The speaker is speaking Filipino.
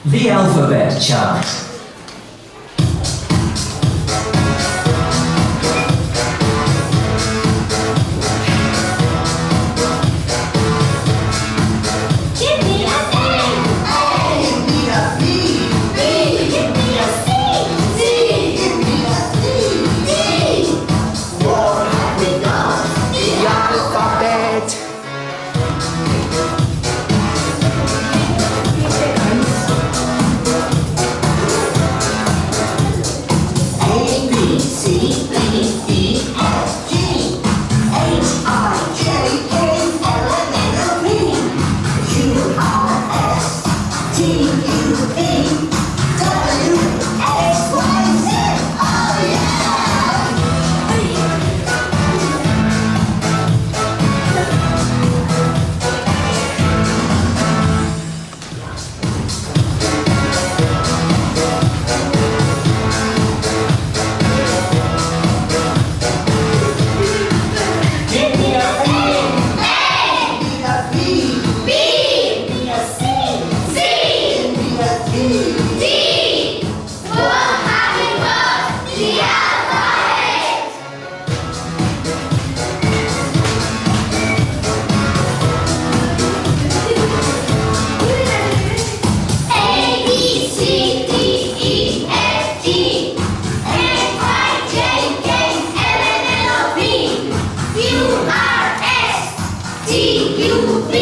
The alphabet chart. Give me a A. Give me a B. B. Give me a C. C. Give me a D. D. What have we got? The alphabet. A, B, C, D, E, F, G, H, I, J, K, L, M, N, O, P, Q, R, S, T, U, V, W, X, Y, Z. Oh yeah! Give me a A. A. Give me a B. B. Give me a C. C. Give me a D. D. What have we got? The alphabet. A, B, C, D, E, F, G, H, I, J, K, L, M, N, O, P, Q, R, S, T, U, V,